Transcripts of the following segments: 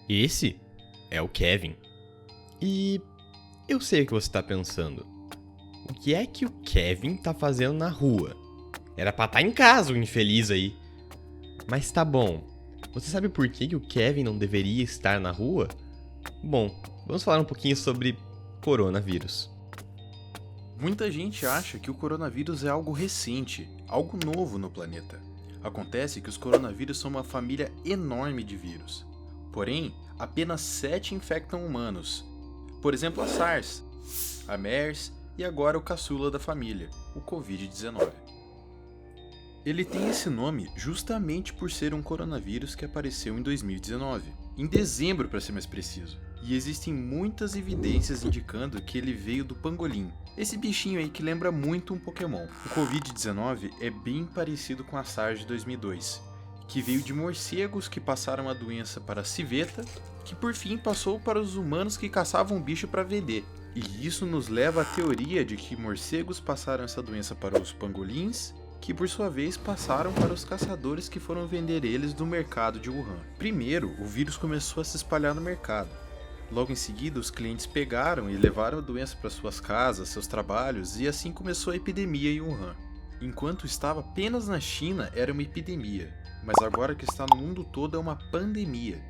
Esse é o Kevin. E eu sei o que você está pensando. O que é que o Kevin tá fazendo na rua? Era pra estar em casa, o infeliz aí. Mas tá bom. Você sabe por que o Kevin não deveria estar na rua? Bom, vamos falar um pouquinho sobre coronavírus. Muita gente acha que o coronavírus é algo recente, algo novo no planeta. Acontece que os coronavírus são uma família enorme de vírus. Porém, apenas 7 infectam humanos. Por exemplo, a SARS, a MERS e agora o caçula da família, o Covid-19. Ele tem esse nome justamente por ser um coronavírus que apareceu em 2019, em dezembro para ser mais preciso. E existem muitas evidências indicando que ele veio do pangolim, esse bichinho aí que lembra muito um Pokémon. O Covid-19 é bem parecido com a SARS de 2002, que veio de morcegos que passaram a doença para a civeta, que por fim passou para os humanos que caçavam o bicho para vender. E isso nos leva à teoria de que morcegos passaram essa doença para os pangolins, que por sua vez passaram para os caçadores que foram vender eles no mercado de Wuhan. Primeiro, o vírus começou a se espalhar no mercado. Logo em seguida, os clientes pegaram e levaram a doença para suas casas, seus trabalhos, e assim começou a epidemia em Wuhan. Enquanto estava apenas na China, era uma epidemia, mas agora que está no mundo todo é uma pandemia.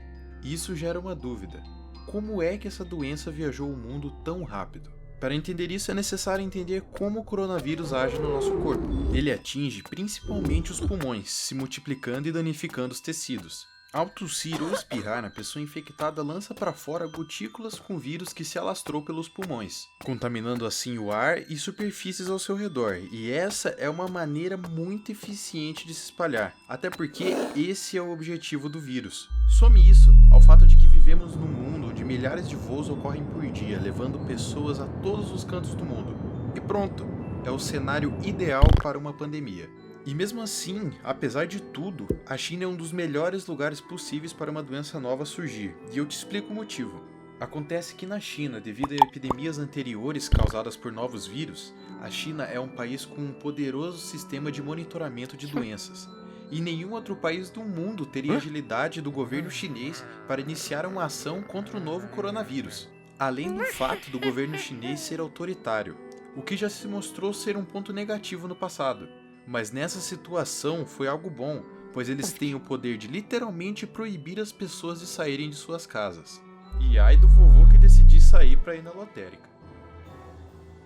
Isso gera uma dúvida. Como é que essa doença viajou o mundo tão rápido? Para entender isso, é necessário entender como o coronavírus age no nosso corpo. Ele atinge principalmente os pulmões, se multiplicando e danificando os tecidos. Ao tossir ou espirrar, a pessoa infectada lança para fora gotículas com vírus que se alastrou pelos pulmões, contaminando assim o ar e superfícies ao seu redor, e essa é uma maneira muito eficiente de se espalhar, até porque esse é o objetivo do vírus. Some isso ao fato de que vivemos num mundo onde milhares de voos ocorrem por dia, levando pessoas a todos os cantos do mundo. E pronto, é o cenário ideal para uma pandemia. E mesmo assim, apesar de tudo, a China é um dos melhores lugares possíveis para uma doença nova surgir, e eu te explico o motivo. Acontece que na China, devido a epidemias anteriores causadas por novos vírus, a China é um país com um poderoso sistema de monitoramento de doenças. E nenhum outro país do mundo teria a agilidade do governo chinês para iniciar uma ação contra o novo coronavírus. Além do fato do governo chinês ser autoritário, o que já se mostrou ser um ponto negativo no passado. Mas nessa situação foi algo bom, pois eles têm o poder de literalmente proibir as pessoas de saírem de suas casas. E ai do vovô que decidir sair para ir na lotérica.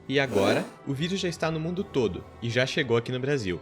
E agora, o vírus já está no mundo todo e já chegou aqui no Brasil.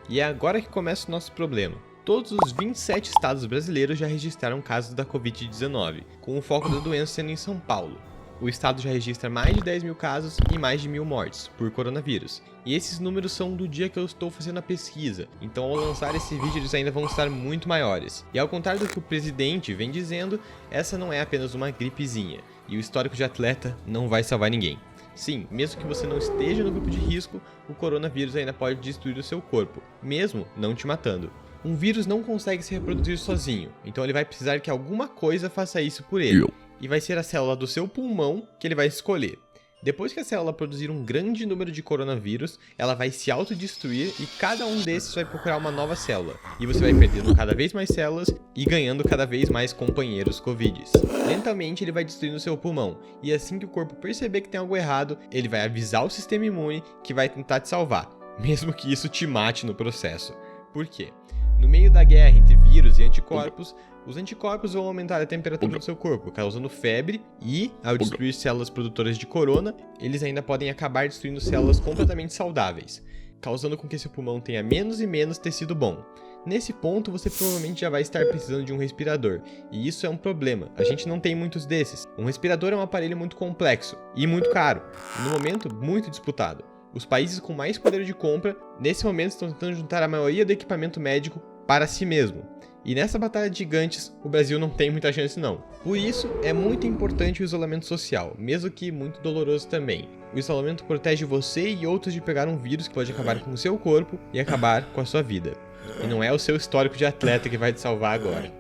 E é agora que começa o nosso problema. Todos os 27 estados brasileiros já registraram casos da Covid-19, com o foco da doença sendo em São Paulo. O estado já registra mais de 10 mil casos e mais de 1.000 mortes por coronavírus. E esses números são do dia que eu estou fazendo a pesquisa, então ao lançar esse vídeo eles ainda vão estar muito maiores. E ao contrário do que o presidente vem dizendo, essa não é apenas uma gripezinha, e o histórico de atleta não vai salvar ninguém. Sim, mesmo que você não esteja no grupo de risco, o coronavírus ainda pode destruir o seu corpo, mesmo não te matando. Um vírus não consegue se reproduzir sozinho, então ele vai precisar que alguma coisa faça isso por ele. E vai ser a célula do seu pulmão que ele vai escolher. Depois que a célula produzir um grande número de coronavírus, ela vai se autodestruir e cada um desses vai procurar uma nova célula. E você vai perdendo cada vez mais células e ganhando cada vez mais companheiros Covids. Lentamente ele vai destruindo o seu pulmão, e assim que o corpo perceber que tem algo errado, ele vai avisar o sistema imune que vai tentar te salvar, mesmo que isso te mate no processo. Por quê? No meio da guerra entre vírus e anticorpos, os anticorpos vão aumentar a temperatura do seu corpo, causando febre e, ao destruir células produtoras de corona, eles ainda podem acabar destruindo células completamente saudáveis, causando com que seu pulmão tenha menos e menos tecido bom. Nesse ponto, você provavelmente já vai estar precisando de um respirador, e isso é um problema, a gente não tem muitos desses. Um respirador é um aparelho muito complexo e muito caro, e no momento muito disputado. Os países com mais poder de compra, nesse momento, estão tentando juntar a maioria do equipamento médico para si mesmo. E nessa batalha de gigantes, o Brasil não tem muita chance não. Por isso, é muito importante o isolamento social, mesmo que muito doloroso também. O isolamento protege você e outros de pegar um vírus que pode acabar com o seu corpo e acabar com a sua vida. E não é o seu histórico de atleta que vai te salvar agora.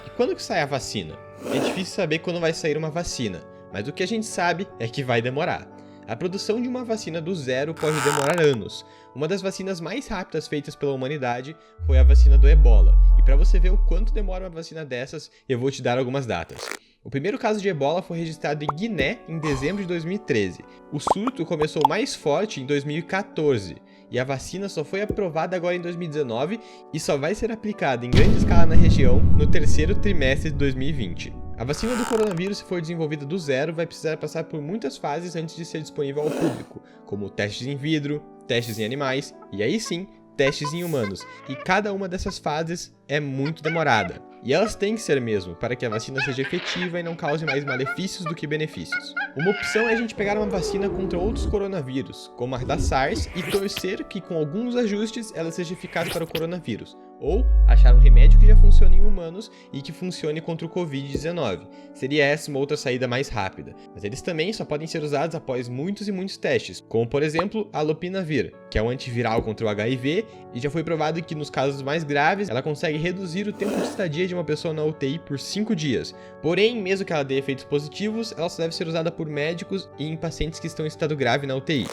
E quando que sai a vacina? É difícil saber quando vai sair uma vacina, mas o que a gente sabe é que vai demorar. A produção de uma vacina do zero pode demorar anos. Uma das vacinas mais rápidas feitas pela humanidade foi a vacina do Ebola. E para você ver o quanto demora uma vacina dessas, eu vou te dar algumas datas. O primeiro caso de Ebola foi registrado em Guiné em dezembro de 2013. O surto começou mais forte em 2014. E a vacina só foi aprovada agora em 2019 e só vai ser aplicada em grande escala na região no terceiro trimestre de 2020. A vacina do coronavírus, se for desenvolvida do zero, vai precisar passar por muitas fases antes de ser disponível ao público, como testes in vitro, testes em animais e aí sim, testes em humanos. E cada uma dessas fases é muito demorada. E elas têm que ser mesmo, para que a vacina seja efetiva e não cause mais malefícios do que benefícios. Uma opção é a gente pegar uma vacina contra outros coronavírus, como a da SARS, e torcer que com alguns ajustes ela seja eficaz para o coronavírus. Ou achar um remédio que já funcione em humanos e que funcione contra o Covid-19. Seria essa uma outra saída mais rápida. Mas eles também só podem ser usados após muitos e muitos testes, como por exemplo a lopinavir, que é um antiviral contra o HIV e já foi provado que nos casos mais graves ela consegue reduzir o tempo de estadia de uma pessoa na UTI por 5 dias. Porém, mesmo que ela dê efeitos positivos, ela só deve ser usada por médicos e em pacientes que estão em estado grave na UTI.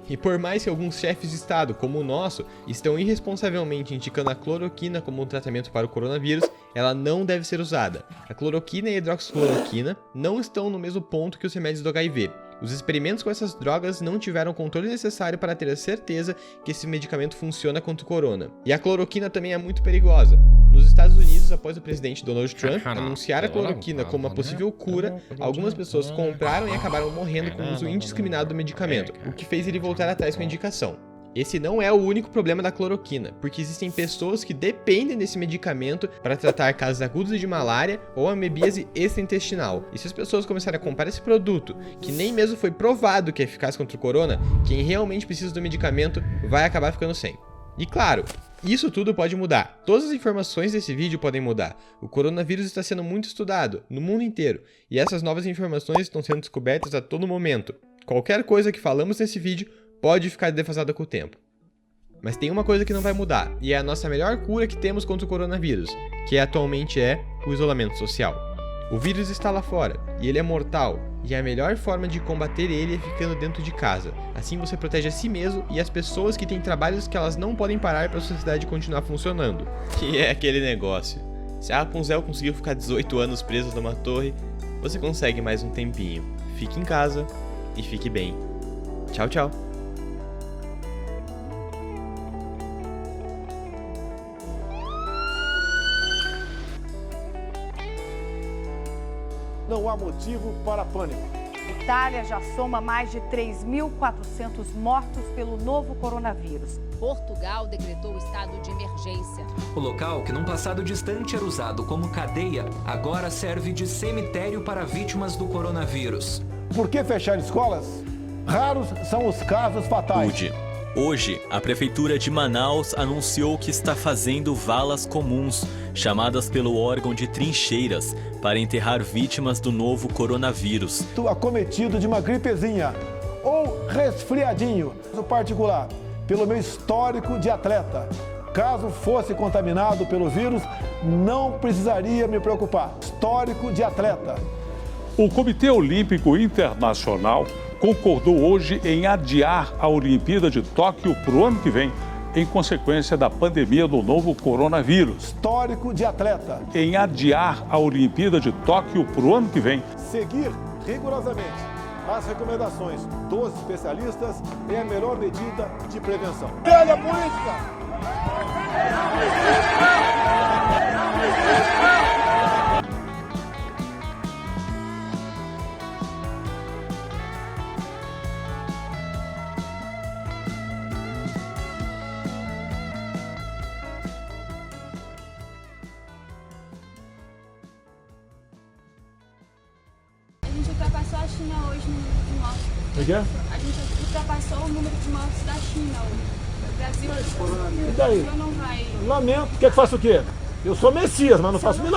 E por mais que alguns chefes de estado, como o nosso, estão irresponsavelmente indicando a cloroquina como um tratamento para o coronavírus, ela não deve ser usada. A cloroquina e a hidroxicloroquina não estão no mesmo ponto que os remédios do HIV. Os experimentos com essas drogas não tiveram o controle necessário para ter a certeza que esse medicamento funciona contra o corona. E a cloroquina também é muito perigosa. Nos Estados Unidos, após o presidente Donald Trump anunciar a cloroquina como uma possível cura, algumas pessoas compraram e acabaram morrendo com o uso indiscriminado do medicamento, o que fez ele voltar atrás com a indicação. Esse não é o único problema da cloroquina, porque existem pessoas que dependem desse medicamento para tratar casos agudos de malária ou amebíase extraintestinal. E se as pessoas começarem a comprar esse produto, que nem mesmo foi provado que é eficaz contra o corona, quem realmente precisa do medicamento vai acabar ficando sem. E claro, isso tudo pode mudar. Todas as informações desse vídeo podem mudar. O coronavírus está sendo muito estudado no mundo inteiro, e essas novas informações estão sendo descobertas a todo momento. Qualquer coisa que falamos nesse vídeo pode ficar defasada com o tempo. Mas tem uma coisa que não vai mudar, e é a nossa melhor cura que temos contra o coronavírus, que atualmente é o isolamento social. O vírus está lá fora, e ele é mortal, e a melhor forma de combater ele é ficando dentro de casa. Assim você protege a si mesmo e as pessoas que têm trabalhos que elas não podem parar para a sociedade continuar funcionando. Que é aquele negócio. Se a Rapunzel conseguiu ficar 18 anos presa numa torre, você consegue mais um tempinho. Fique em casa e fique bem. Tchau, tchau. Não há motivo para pânico. Itália já soma mais de 3.400 mortos pelo novo coronavírus. Portugal decretou estado de emergência. O local, que num passado distante era usado como cadeia, agora serve de cemitério para vítimas do coronavírus. Por que fechar escolas? Raros são os casos fatais. Hoje, a Prefeitura de Manaus anunciou que está fazendo valas comuns, chamadas pelo órgão de trincheiras, para enterrar vítimas do novo coronavírus. Tu acometido de uma gripezinha ou resfriadinho, no particular, pelo meu histórico de atleta. Caso fosse contaminado pelo vírus, não precisaria me preocupar. Histórico de atleta. O Comitê Olímpico Internacional concordou hoje em adiar a Olimpíada de Tóquio para o ano que vem, em consequência da pandemia do novo coronavírus. Histórico de atleta. Em adiar a Olimpíada de Tóquio para o ano que vem. Seguir rigorosamente as recomendações dos especialistas é a melhor medida de prevenção. Olha a política! A gente ultrapassou a China hoje no número de mortes. O quê? A gente ultrapassou o número de mortes da China hoje. O Brasil E daí? não vai. Lamento. Quer que faça o quê? Eu sou Messias, mas não faço milagre.